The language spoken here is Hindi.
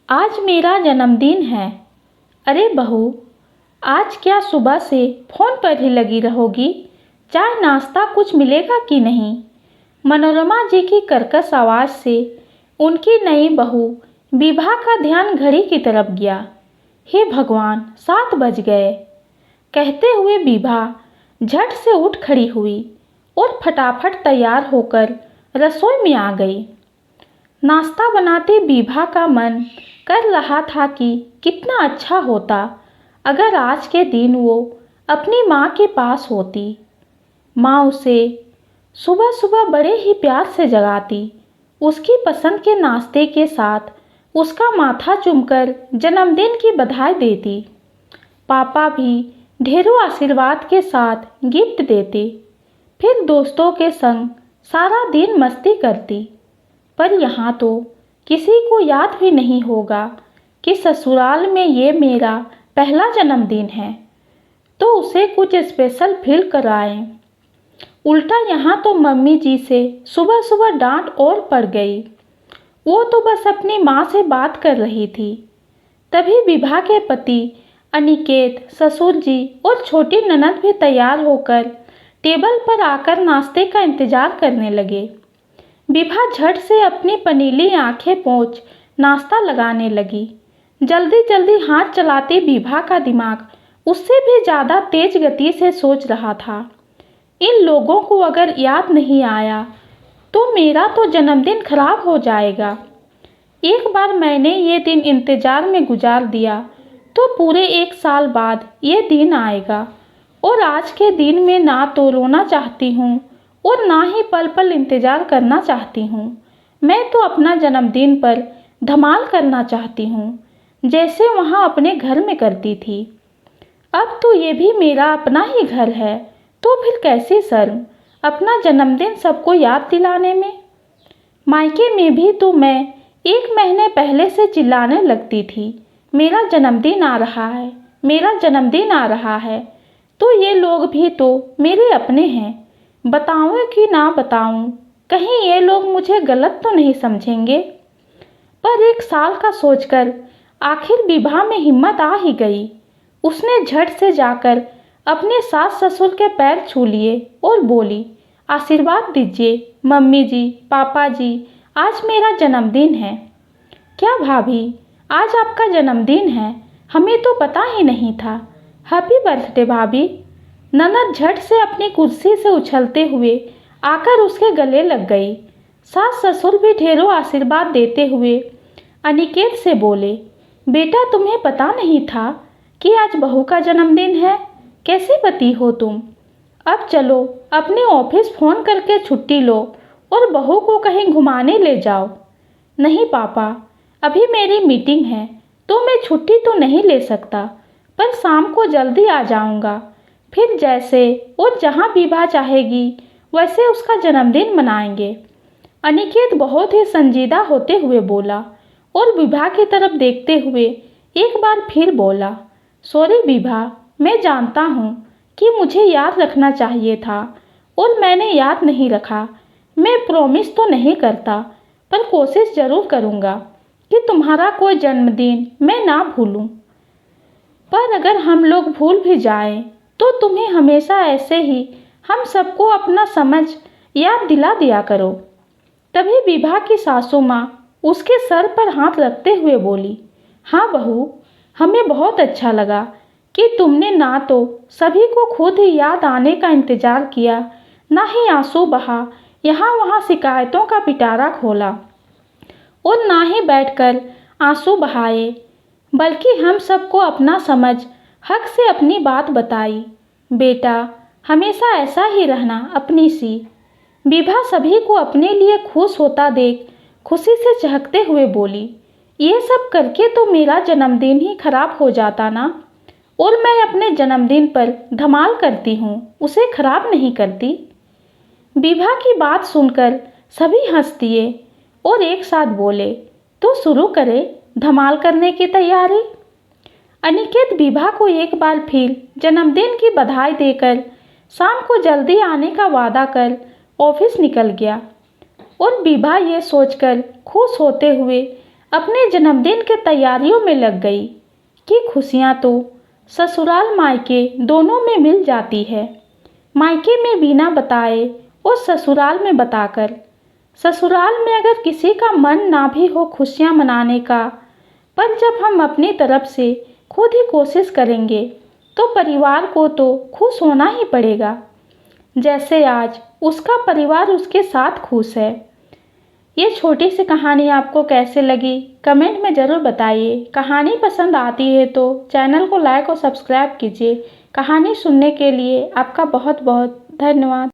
आज मेरा जन्मदिन है। अरे बहू, आज क्या सुबह से फ़ोन पर ही लगी रहोगी? चाय नाश्ता कुछ मिलेगा कि नहीं? मनोरमा जी की कर्कश आवाज़ से उनकी नई बहू विभा का ध्यान घड़ी की तरफ गया। हे भगवान, 7 बज गए। कहते हुए विभा झट से उठ खड़ी हुई और फटाफट तैयार होकर रसोई में आ गई। नाश्ता बनाते विभा का मन कर रहा था कि कितना अच्छा होता अगर आज के दिन वो अपनी माँ के पास होती। माँ उसे सुबह सुबह बड़े ही प्यार से जगाती, उसकी पसंद के नाश्ते के साथ उसका माथा चूमकर जन्मदिन की बधाई देती। पापा भी ढेरों आशीर्वाद के साथ गिफ्ट देते। फिर दोस्तों के संग सारा दिन मस्ती करती। पर यहाँ तो किसी को याद भी नहीं होगा कि ससुराल में ये मेरा पहला जन्मदिन है, तो उसे कुछ स्पेशल फील कराएं। उल्टा यहाँ तो मम्मी जी से सुबह सुबह डांट और पड़ गई। वो तो बस अपनी माँ से बात कर रही थी। तभी विभा के पति अनिकेत, ससुर जी और छोटी ननद भी तैयार होकर टेबल पर आकर नाश्ते का इंतजार करने लगे। विभा झट से अपनी पनीली आंखें पोंछ नाश्ता लगाने लगी। जल्दी जल्दी हाथ चलाते विभा का दिमाग उससे भी ज़्यादा तेज गति से सोच रहा था। इन लोगों को अगर याद नहीं आया तो मेरा तो जन्मदिन खराब हो जाएगा। एक बार मैंने ये दिन इंतज़ार में गुजार दिया तो पूरे 1 साल बाद ये दिन आएगा, और आज के दिन में ना तो रोना चाहती हूँ और ना ही पल पल इंतज़ार करना चाहती हूँ। मैं तो अपना जन्मदिन पर धमाल करना चाहती हूँ, जैसे वहाँ अपने घर में करती थी। अब तो ये भी मेरा अपना ही घर है, तो फिर कैसी शर्म अपना जन्मदिन सबको याद दिलाने में। मायके में भी तो मैं 1 महीने पहले से चिल्लाने लगती थी, मेरा जन्मदिन आ रहा है, मेरा जन्मदिन आ रहा है। तो ये लोग भी तो मेरे अपने हैं। बताऊं कि ना बताऊं, कहीं ये लोग मुझे गलत तो नहीं समझेंगे। पर 1 साल का सोचकर आखिर विभा में हिम्मत आ ही गई। उसने झट से जाकर अपने सास ससुर के पैर छू लिए और बोली, आशीर्वाद दीजिए मम्मी जी, पापा जी, आज मेरा जन्मदिन है। क्या भाभी, आज आपका जन्मदिन है? हमें तो पता ही नहीं था। हैप्पी बर्थडे भाभी। ननद झट से अपनी कुर्सी से उछलते हुए आकर उसके गले लग गई। सास ससुर भी ढेरों आशीर्वाद देते हुए अनिकेत से बोले, बेटा तुम्हें पता नहीं था कि आज बहू का जन्मदिन है? कैसे पति हो तुम? अब चलो अपने ऑफिस फ़ोन करके छुट्टी लो और बहू को कहीं घुमाने ले जाओ। नहीं पापा, अभी मेरी मीटिंग है तो मैं छुट्टी तो नहीं ले सकता, पर शाम को जल्दी आ जाऊंगा। फिर जैसे और जहाँ विभा चाहेगी वैसे उसका जन्मदिन मनाएंगे। अनिकेत बहुत ही संजीदा होते हुए बोला और विभा की तरफ देखते हुए एक बार फिर बोला, सॉरी विभा, मैं जानता हूँ कि मुझे याद रखना चाहिए था और मैंने याद नहीं रखा। मैं प्रॉमिस तो नहीं करता, पर कोशिश ज़रूर करूँगा कि तुम्हारा कोई जन्मदिन मैं ना भूलूं। पर अगर हम लोग भूल भी जाएं तो तुम्हें हमेशा ऐसे ही हम सबको अपना समझ याद दिला दिया करो। तभी विभा की सासू माँ उसके सर पर हाथ रखते हुए बोली, हाँ बहू, हमें बहुत अच्छा लगा कि तुमने ना तो सभी को खुद ही याद आने का इंतज़ार किया, ना ही आंसू बहा यहाँ वहाँ शिकायतों का पिटारा खोला, और ना ही बैठकर आंसू बहाए, बल्कि हम सबको अपना समझ हक से अपनी बात बताई। बेटा, हमेशा ऐसा ही रहना अपनी सी। विभा सभी को अपने लिए खुश होता देख खुशी से चहकते हुए बोली, ये सब करके तो मेरा जन्मदिन ही खराब हो जाता ना, और मैं अपने जन्मदिन पर धमाल करती हूँ, उसे खराब नहीं करती। विभा की बात सुनकर सभी हंस दिए और एक साथ बोले, तो शुरू करें धमाल करने की तैयारी। अनिकेत विभा को एक बार फिर जन्मदिन की बधाई देकर शाम को जल्दी आने का वादा कर ऑफिस निकल गया, और विभा ये सोचकर खुश होते हुए अपने जन्मदिन के तैयारियों में लग गई कि खुशियाँ तो ससुराल मायके दोनों में मिल जाती है। मायके में बिना बताए और ससुराल में बताकर। ससुराल में अगर किसी का मन ना भी हो खुशियाँ मनाने का, पर जब हम अपनी तरफ से खुद ही कोशिश करेंगे तो परिवार को तो खुश होना ही पड़ेगा। जैसे आज उसका परिवार उसके साथ खुश है। ये छोटी सी कहानी आपको कैसे लगी कमेंट में ज़रूर बताइए। कहानी पसंद आती है तो चैनल को लाइक और सब्सक्राइब कीजिए। कहानी सुनने के लिए आपका बहुत बहुत धन्यवाद।